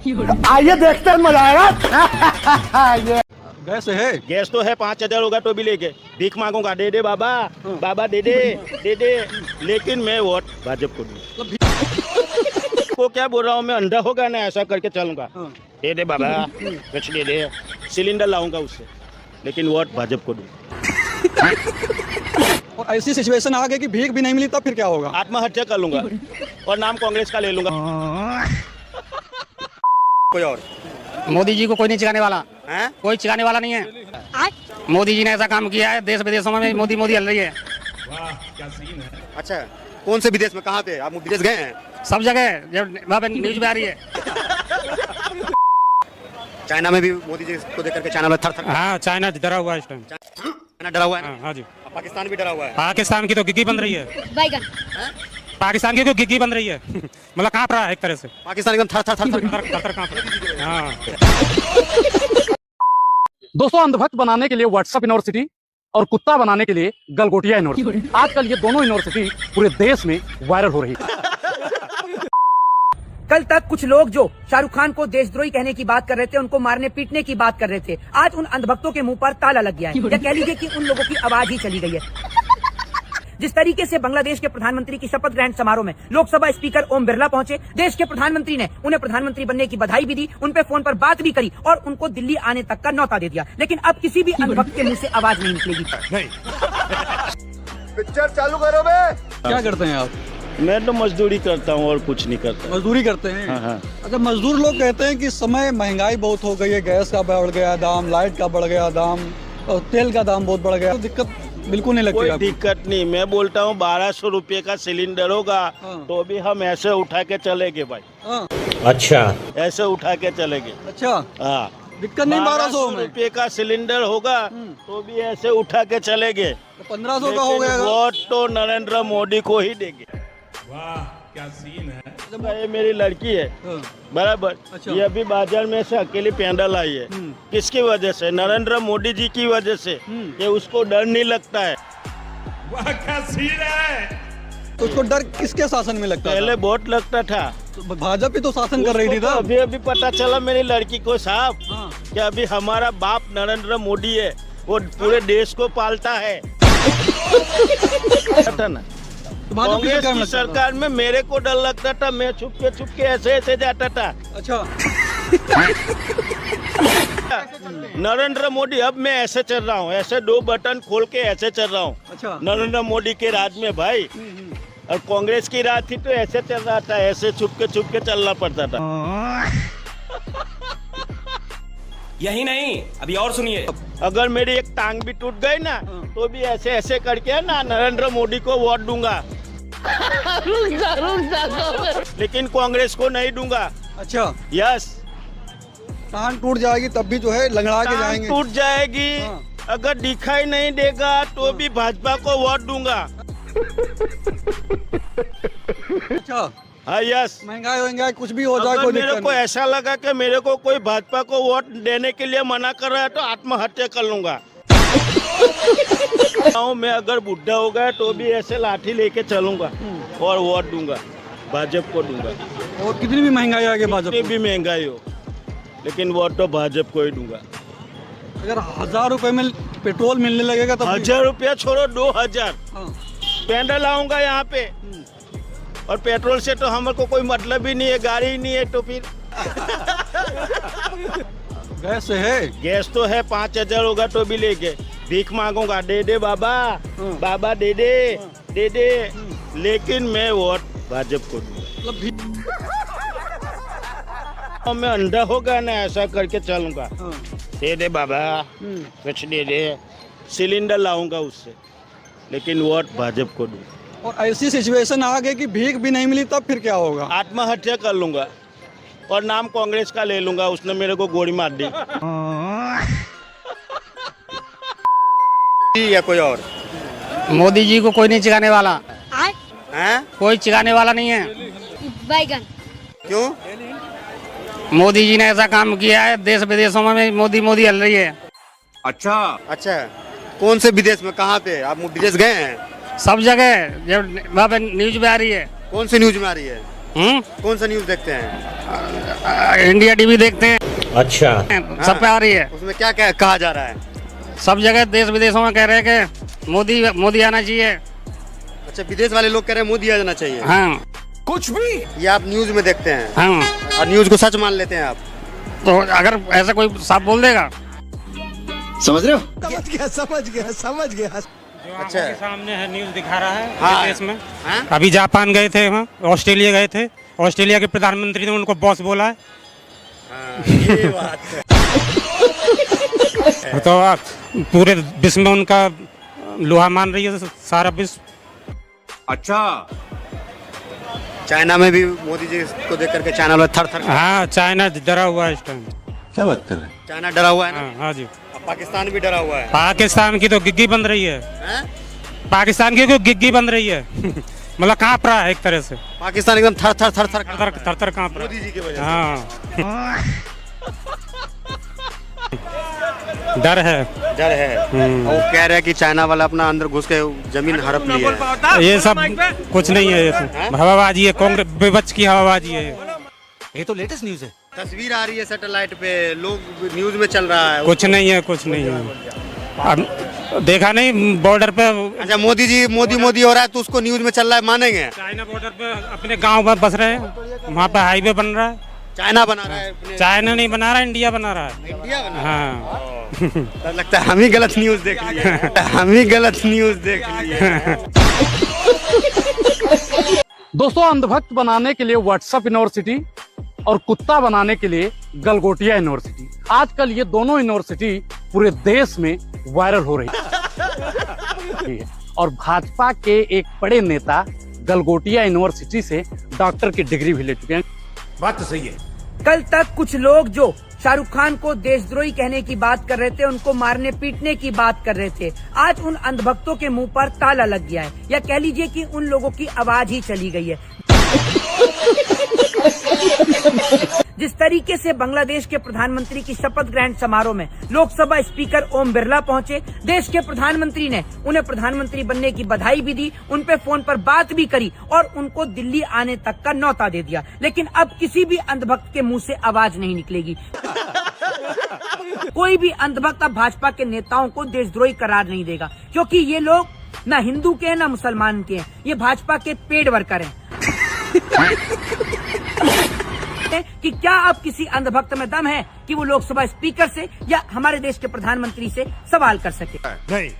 आइए देखते हैं, मजा आएगा। गैस है? गैस तो है, 5,000 होगा तो भी लेके भीख मांगूंगा, दे दे बाबा, बाबा दे दे, लेकिन मैं वोट भाजपा को दूँ। को क्या बोल रहा हूँ मैं, अंधा होगा ना ऐसा करके चलूंगा। दे दे बाबा, कुछ दे दे, सिलेंडर लाऊंगा उससे, लेकिन वोट भाजपा को दूँ। और ऐसी सिचुएशन आ गई कि भीख भी नहीं मिली तब फिर क्या होगा? आत्महत्या कर लूंगा और नाम कांग्रेस का ले लूंगा। कोई और? मोदी जी को कोई नहीं चिढ़ाने वाला हैं? कोई चिढ़ाने वाला नहीं है। मोदी जी ने ऐसा काम किया है, देश विदेशों में मोदी मोदी हल रही है। अच्छा, कौन से विदेश में, कहाँ पे आप विदेश गए हैं? सब जगह जब वहाँ पे न्यूज में आ रही है। चाइना में भी मोदी जी को देख करके चाइना में थर थर, हाँ, चाइना डरा हुआ है इस टाइम। चाइना डरा हुआ है। हाँ जी, पाकिस्तान भी डरा हुआ है। पाकिस्तान की तो गिग्गी बन रही है। पाकिस्तान की तो गिग्गी बन रही है। मतलब कांप रहा है एक तरह से। पाकिस्तान एकदम थर थर थर थर थर कांप रहा है। हाँ। दोस्तों, अंधभक्त बनाने के लिए व्हाट्सएप यूनिवर्सिटी और कुत्ता बनाने के लिए गलगोटिया यूनिवर्सिटी, आजकल ये दोनों यूनिवर्सिटी पूरे देश में वायरल हो रही है। कल तक कुछ लोग जो शाहरुख खान को देशद्रोही कहने की बात कर रहे थे, उनको मारने पीटने की बात कर रहे थे, आज उन अंधभक्तों के मुंह पर ताला लग गया है, या कह लीजिए कि उन लोगों की आवाज ही चली गई है। जिस तरीके से बांग्लादेश के प्रधानमंत्री की शपथ ग्रहण समारोह में लोकसभा स्पीकर ओम बिरला पहुंचे, देश के प्रधानमंत्री ने उन्हें प्रधानमंत्री बनने की बधाई भी दी, उन पे फोन पर बात भी करी और उनको दिल्ली आने तक का न्योता दे दिया, लेकिन अब किसी भी अंधभक्त के मुंह से आवाज नहीं निकलेगी। पिक्चर चालू करो बे। क्या करते हैं आप? मैं तो मजदूरी करता हूँ और कुछ नहीं करता। मजदूरी करते हैं? हाँ हाँ। अच्छा, मजदूर लोग कहते हैं कि समय महंगाई बहुत हो गई है, गैस का बढ़ गया दाम, लाइट का बढ़ गया दाम और तेल का दाम बहुत बढ़ गया, तो दिक्कत बिल्कुल नहीं लगती कोई आपको? दिक्कत नहीं, मैं बोलता हूँ 1200 रुपये का सिलेंडर होगा तो भी हम ऐसे उठा के चलेंगे भाई। हाँ। अच्छा, ऐसे उठा के चलेंगे। अच्छा, हाँ, दिक्कत नहीं। 1200 में रुपये का सिलेंडर होगा तो भी ऐसे उठा के चलेंगे। तो 1500 का हो गया। वोट तो नरेंद्र मोदी को ही देंगे। वाह क्या सीन है। ये मेरी लड़की है बराबर। अच्छा। ये अभी बाजार में से अकेली पैंडल आई है, किसकी वजह से? नरेंद्र मोदी जी की वजह से। ये उसको डर नहीं लगता है। वाह क्या सीन है। तो उसको डर किसके शासन में लगता पहले बहुत लगता था, तो भाजपा ही तो शासन कर रही थी उसको तो तब। अभी अभी पता चला मेरी लड़की को साहब हाँ। कि अभी हमारा बाप नरेंद्र मोदी है, वो पूरे देश को पालता है। था ना, तो भाजपा कांग्रेस क्या की लगता था? सरकार में मेरे को डर लगता था, मैं छुप के ऐसे ऐसे जाता था। अच्छा। नरेंद्र मोदी, अब मैं ऐसे चल रहा हूँ, ऐसे 2 बटन खोल के ऐसे चल रहा हूँ। अच्छा। नरेंद्र मोदी के राज में भाई, और कांग्रेस की राज थी तो ऐसे चल रहा था, ऐसे छुप के चलना पड़ता था। यही नहीं, अभी और सुनिए। अगर मेरी एक टांग भी टूट गई ना तो भी ऐसे ऐसे करके ना नरेंद्र मोदी को वोट दूंगा। लेकिन कांग्रेस को नहीं दूंगा। अच्छा, यस, टांग टूट जाएगी तब भी जो है लंगड़ा के टांग जाएंगे। टूट जाएगी, हाँ। अगर दिखाई नहीं देगा तो भी भाजपा को वोट दूंगा। अच्छा, हाँ यस। महंगाई होंगे कुछ भी हो जाए अगर कोई मेरे दिक्कत को नहीं। ऐसा लगा कि मेरे को कोई भाजपा को वोट देने के लिए मना कर रहा है तो आत्महत्या कर लूंगा। मैं अगर बुढ़ा हो गया तो भी ऐसे लाठी लेके चलूंगा और वोट दूंगा, भाजपा को दूंगा। और कितनी भी महंगाई आगे भाजपा कितनी भी महंगाई हो, लेकिन वोट तो भाजपा को ही दूंगा। अगर 1000 रुपए में पेट्रोल मिलने लगेगा तब 1000 रुपया छोड़ो, 2000 हाँ। पैंडल आऊंगा यहाँ पे, और पेट्रोल से तो हमारे को कोई मतलब ही नहीं है, गाड़ी ही नहीं है तो फिर। गैस है? गैस तो है, 5000 होगा तो भी लेके भीख मांगूंगा, दे दे बाबा, बाबा दे दे, लेकिन मैं वोट भाजपा को दूंगा। मतलब मैं अंधा होगा ना ऐसा करके चलूंगा। दे दे बाबा, कुछ दे दे, सिलेंडर लाऊंगा उससे, लेकिन वोट भाजपा को दूंगा। और ऐसी सिचुएशन आ गई कि भीख भी नहीं मिली तब फिर क्या होगा? आत्महत्या कर लूंगा और नाम कांग्रेस का ले लूंगा, उसने मेरे को गोली मार दी। या कोई और? मोदी जी को कोई नहीं चिढ़ाने वाला हैं? कोई चिढ़ाने वाला नहीं है। बैगन। क्यों? मोदी जी ने ऐसा काम किया है, देश विदेशों में मोदी मोदी हल रही है। अच्छा, कौन से विदेश में, कहाँ पे आप विदेश गए हैं? सब जगह जब वहाँ पे न्यूज में आ रही है। कौन सी न्यूज में आ रही है? कौन सा न्यूज देखते हैं? इंडिया टीवी देखते हैं, अच्छा सब पे आ रही है। उसमें क्या क्या कहा जा रहा है? सब जगह देश विदेशों में कह रहे हैं कि मोदी आना चाहिए। अच्छा, विदेश वाले लोग कह रहे हैं मोदी आ जाना चाहिए। हाँ ये आप न्यूज में देखते हैं हाँ, और न्यूज को सच मान लेते हैं आप? तो अगर ऐसा कोई साफ बोल देगा, समझ रहे हो? समझ गया अच्छा के सामने है, न्यूज दिखा रहा है हाँ। देश में। हाँ? अभी जापान गए थे, वहाँ ऑस्ट्रेलिया गए थे, ऑस्ट्रेलिया के प्रधानमंत्री ने उनको बॉस बोला है। ये बात है। तो पूरे विश्व में उनका लोहा मान रही है सारा विश्व। अच्छा चाइना में भी मोदी जी को देख करके चाइना वाले थर थर। हाँ, चाइना डरा हुआ है इस टाइम। चाइना डरा हुआ है ना? हाँ हाँ जी, अब पाकिस्तान भी डरा हुआ है। पाकिस्तान की तो गिग्गी बन रही है। हैं? पाकिस्तान की गिग्गी बन रही है। मतलब कांप रहा है एक तरह से, पाकिस्तान एकदम थर थर थर थर थर थर कांप रहा मोदी जी की है। वजह से। हाँ, डर है। डर है। वो कह रहे हैं कि चाइना वाला अपना अंदर घुस के जमीन हड़प लिया है। ये सब कुछ नहीं है, ये तो हवाबाजी है, कांग्रेस विपक्ष की हवाबाजी है। ये तो लेटेस्ट न्यूज है। तस्वीर आ रही है सैटेलाइट पे, लोग न्यूज में चल रहा है। कुछ नहीं है, कुछ नहीं है। अब देखा नहीं बॉर्डर पे, अच्छा, मोदी जी मोदी हो रहा है तो उसको न्यूज में चल रहा है, मानेंगे? चाइना बॉर्डर पे अपने गांव में बस रहे हैं, वहाँ पे हाईवे बन रहा है। चाइना बना रहा है अपने। चाइना नहीं बना रहा, इंडिया बना रहा है। इंडिया बना रहा हाँ, है। तो लगता है हम ही गलत न्यूज देख लिए। हम ही गलत न्यूज देख लिए। दोस्तों, अंधभक्त बनाने के लिए व्हाट्सएप यूनिवर्सिटी और कुत्ता बनाने के लिए गलगोटिया यूनिवर्सिटी, आजकल ये दोनों यूनिवर्सिटी पूरे देश में वायरल हो रही है। और भाजपा के एक बड़े नेता गलगोटिया यूनिवर्सिटी से डॉक्टर की डिग्री भी ले चुके हैं। बात तो सही है। कल तक कुछ लोग जो शाहरुख खान को देशद्रोही कहने की बात कर रहे थे, उनको मारने पीटने की बात कर रहे थे, आज उन अंधभक्तों के मुंह पर ताला लग गया है, या कह लीजिए कि उन लोगों की आवाज ही चली गई है। जिस तरीके से बांग्लादेश के प्रधानमंत्री की शपथ ग्रहण समारोह में लोकसभा स्पीकर ओम बिरला पहुंचे, देश के प्रधानमंत्री ने उन्हें प्रधानमंत्री बनने की बधाई भी दी, उन पे फोन पर बात भी करी और उनको दिल्ली आने तक का न्योता दे दिया। लेकिन अब किसी भी अंधभक्त के मुंह से आवाज नहीं निकलेगी। कोई भी अंधभक्त अब भाजपा के नेताओं को देशद्रोही करार नहीं देगा, क्योंकि ये लोग न हिंदू के हैं न मुसलमान के हैं, ये भाजपा के पेड वर्कर हैं। कि क्या अब किसी अंधभक्त में दम है कि वो लोकसभा स्पीकर से या हमारे देश के प्रधानमंत्री से सवाल कर सके? नहीं।